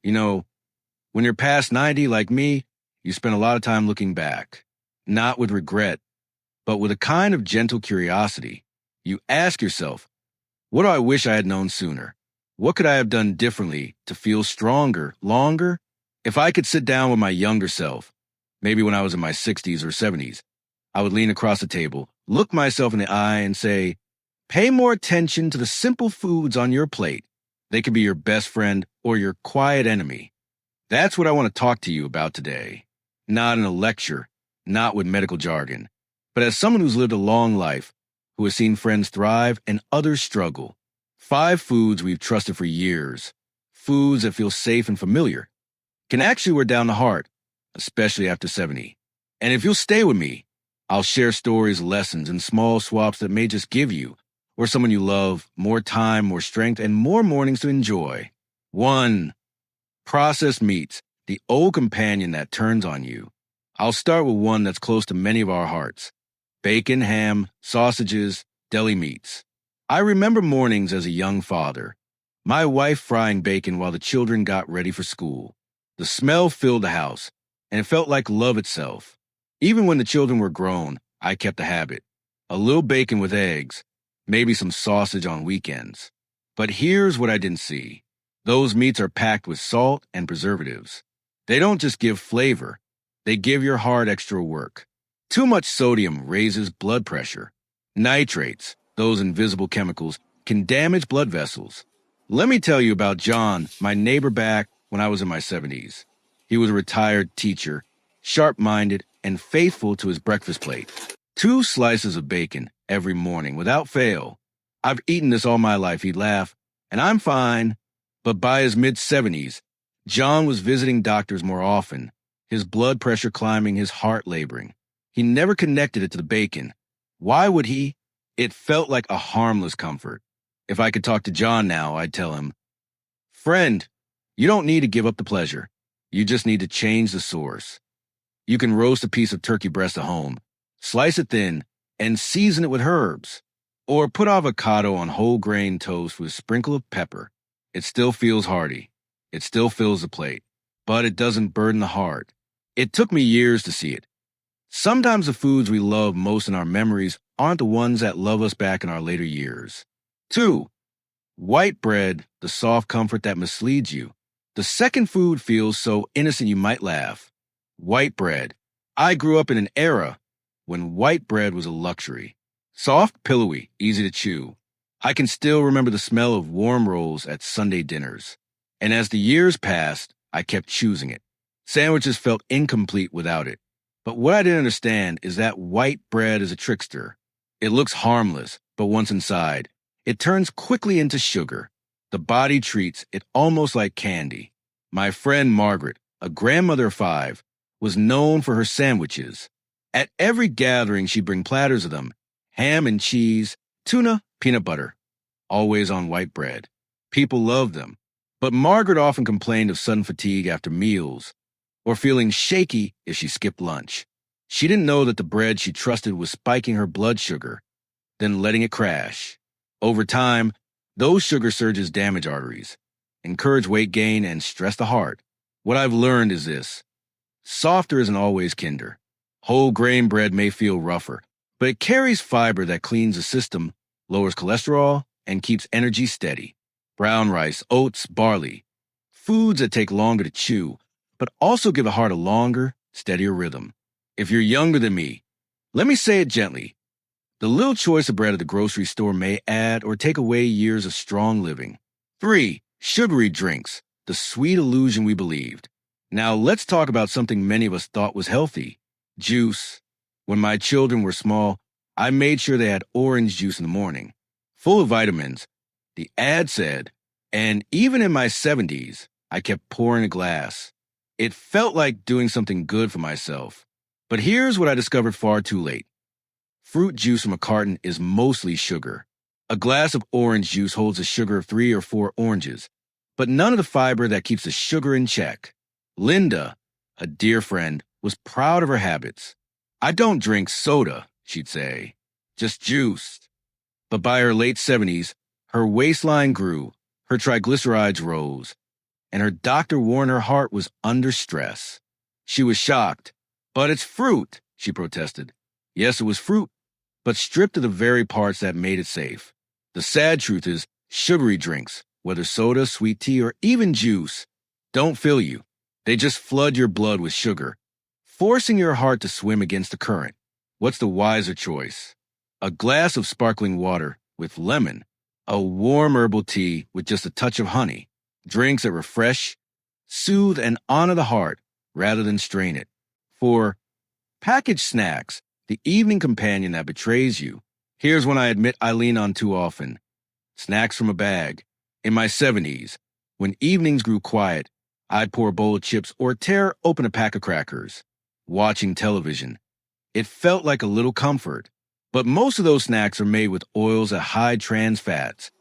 You know, when you're past 90 like me, you spend a lot of time looking back, not with regret, but with a kind of gentle curiosity. You ask yourself, what do I wish I had known sooner? What could I have done differently to feel stronger, longer? If I could sit down with my younger self, maybe when I was in my 60s or 70s, I would lean across the table, look myself in the eye, and say, pay more attention to the simple foods on your plate. They could be your best friend or your quiet enemy. That's what I want to talk to you about today. Not in a lecture, not with medical jargon, but as someone who's lived a long life, who has seen friends thrive and others struggle. 5 foods we've trusted for years, foods that feel safe and familiar, can actually wear down the heart, especially after 70. And if you'll stay with me, I'll share stories, lessons, and small swaps that may just give you, or someone you love, more time, more strength, and more mornings to enjoy. 1. Processed meats, the old companion that turns on you. I'll start with one that's close to many of our hearts. Bacon, ham, sausages, deli meats. I remember mornings as a young father. My wife frying bacon while the children got ready for school. The smell filled the house, and it felt like love itself. Even when the children were grown, I kept the habit. A little bacon with eggs, maybe some sausage on weekends. But here's what I didn't see. Those meats are packed with salt and preservatives. They don't just give flavor, they give your heart extra work. Too much sodium raises blood pressure. Nitrates, those invisible chemicals, can damage blood vessels. Let me tell you about John, my neighbor back when I was in my 70s. He was a retired teacher, sharp-minded, and faithful to his breakfast plate. 2 slices of bacon every morning without fail. I've eaten this all my life, he'd laugh, and I'm fine. But by his mid-70s, John was visiting doctors more often, his blood pressure climbing, his heart laboring. He never connected it to the bacon. Why would he? It felt like a harmless comfort. If I could talk to John now, I'd tell him, friend, you don't need to give up the pleasure. You just need to change the source. You can roast a piece of turkey breast at home, slice it thin, and season it with herbs. Or put avocado on whole grain toast with a sprinkle of pepper. It still feels hearty. It still fills the plate. But it doesn't burden the heart. It took me years to see it. Sometimes the foods we love most in our memories aren't the ones that love us back in our later years. 2. White bread, the soft comfort that misleads you. The second food feels so innocent you might laugh. White bread. I grew up in an era when white bread was a luxury. Soft, pillowy, easy to chew. I can still remember the smell of warm rolls at Sunday dinners. And as the years passed, I kept choosing it. Sandwiches felt incomplete without it. But what I didn't understand is that white bread is a trickster. It looks harmless, but once inside, it turns quickly into sugar. The body treats it almost like candy. My friend Margaret, a grandmother of 5, was known for her sandwiches. At every gathering, she'd bring platters of them, ham and cheese, tuna, peanut butter, always on white bread. People loved them. But Margaret often complained of sudden fatigue after meals, or feeling shaky if she skipped lunch. She didn't know that the bread she trusted was spiking her blood sugar, then letting it crash. Over time, those sugar surges damage arteries, encourage weight gain, and stress the heart. What I've learned is this. Softer isn't always kinder. Whole grain bread may feel rougher, but it carries fiber that cleans the system, lowers cholesterol, and keeps energy steady. Brown rice, oats, barley. Foods that take longer to chew, but also give the heart a longer, steadier rhythm. If you're younger than me, let me say it gently. The little choice of bread at the grocery store may add or take away years of strong living. 3. Sugary drinks, the sweet illusion we believed. Now let's talk about something many of us thought was healthy. Juice. When my children were small, I made sure they had orange juice in the morning, full of vitamins. The ad said, and even in my 70s, I kept pouring a glass. It felt like doing something good for myself. But here's what I discovered far too late. Fruit juice from a carton is mostly sugar. A glass of orange juice holds a sugar of 3 or 4 oranges, but none of the fiber that keeps the sugar in check. Linda, a dear friend, was proud of her habits. I don't drink soda, she'd say, just juice. But by her late 70s, her waistline grew, her triglycerides rose, and her doctor warned her heart was under stress. She was shocked. "But it's fruit," she protested. Yes, it was fruit, but stripped of the very parts that made it safe. The sad truth is, sugary drinks, whether soda, sweet tea, or even juice, don't fill you. They just flood your blood with sugar, forcing your heart to swim against the current. What's the wiser choice? A glass of sparkling water with lemon, a warm herbal tea with just a touch of honey, drinks that refresh, soothe, and honor the heart rather than strain it. For packaged snacks, the evening companion that betrays you, here's one I admit I lean on too often. Snacks from a bag. In my 70s, when evenings grew quiet, I'd pour a bowl of chips or tear open a pack of crackers. Watching television. It felt like a little comfort. But most of those snacks are made with oils that hide trans fats,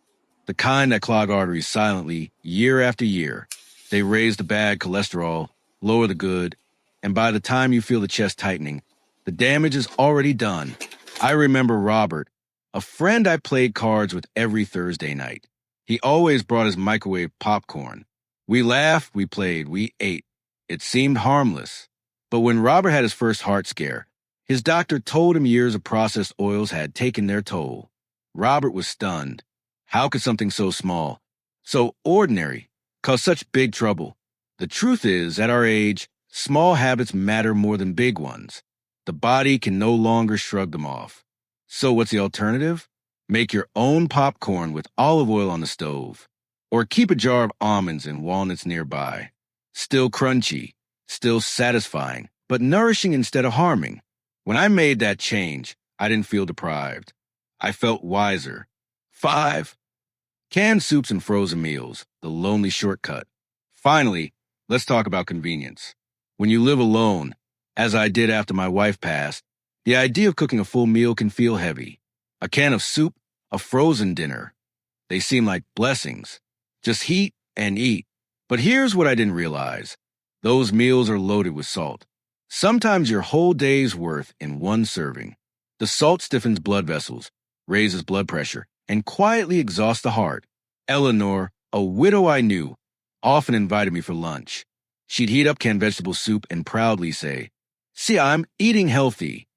the kind that clog arteries silently year after year. They raise the bad cholesterol, lower the good, and by the time you feel the chest tightening, the damage is already done. I remember Robert, a friend I played cards with every Thursday night. He always brought his microwave popcorn. We laughed, we played, we ate. It seemed harmless. But when Robert had his first heart scare, his doctor told him years of processed oils had taken their toll. Robert was stunned. How could something so small, so ordinary, cause such big trouble? The truth is, at our age, small habits matter more than big ones. The body can no longer shrug them off. So what's the alternative? Make your own popcorn with olive oil on the stove. Or keep a jar of almonds and walnuts nearby. Still crunchy, still satisfying, but nourishing instead of harming. When I made that change, I didn't feel deprived. I felt wiser. 5. Canned soups and frozen meals, the lonely shortcut. Finally, let's talk about convenience. When you live alone, as I did after my wife passed, the idea of cooking a full meal can feel heavy. A can of soup, a frozen dinner. They seem like blessings. Just heat and eat. But here's what I didn't realize. Those meals are loaded with salt. Sometimes your whole day's worth in one serving. The salt stiffens blood vessels, raises blood pressure, and quietly exhausts the heart. Eleanor, a widow I knew, often invited me for lunch. She'd heat up canned vegetable soup and proudly say, "See, I'm eating healthy."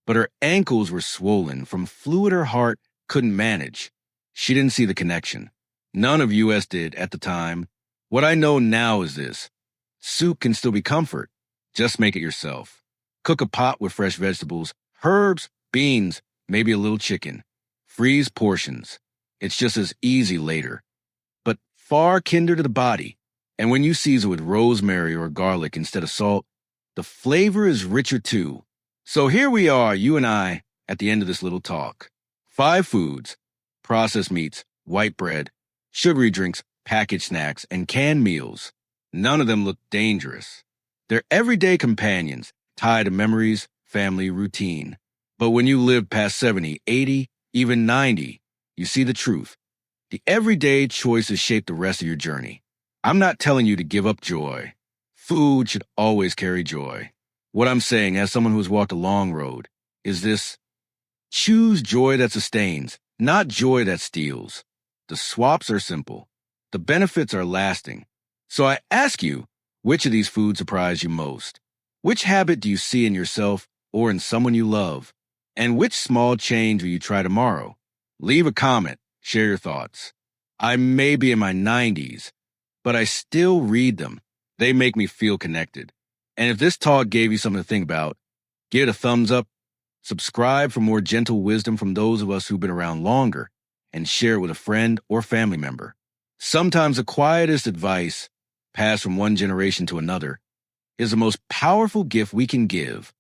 But her ankles were swollen from fluid her heart couldn't manage. She didn't see the connection. None of us did at the time. What I know now is this. Soup can still be comfort. Just make it yourself. Cook a pot with fresh vegetables, herbs, beans, maybe a little chicken. Freeze portions. It's just as easy later. But far kinder to the body. And when you season with rosemary or garlic instead of salt, the flavor is richer too. So here we are, you and I, at the end of this little talk. 5 foods: processed meats, white bread, sugary drinks, packaged snacks, and canned meals. None of them look dangerous. They're everyday companions, tied to memories, family, routine. But when you live past 70, 80, even 90, you see the truth. The everyday choices shape the rest of your journey. I'm not telling you to give up joy. Food should always carry joy. What I'm saying, as someone who's walked a long road, is this: choose joy that sustains, not joy that steals. The swaps are simple. The benefits are lasting. So I ask you, which of these foods surprise you most? Which habit do you see in yourself or in someone you love? And which small change will you try tomorrow? Leave a comment, share your thoughts. I may be in my 90s, but I still read them. They make me feel connected. And if this talk gave you something to think about, give it a thumbs up, subscribe for more gentle wisdom from those of us who've been around longer, and share it with a friend or family member. Sometimes the quietest advice, passed from one generation to another, is the most powerful gift we can give.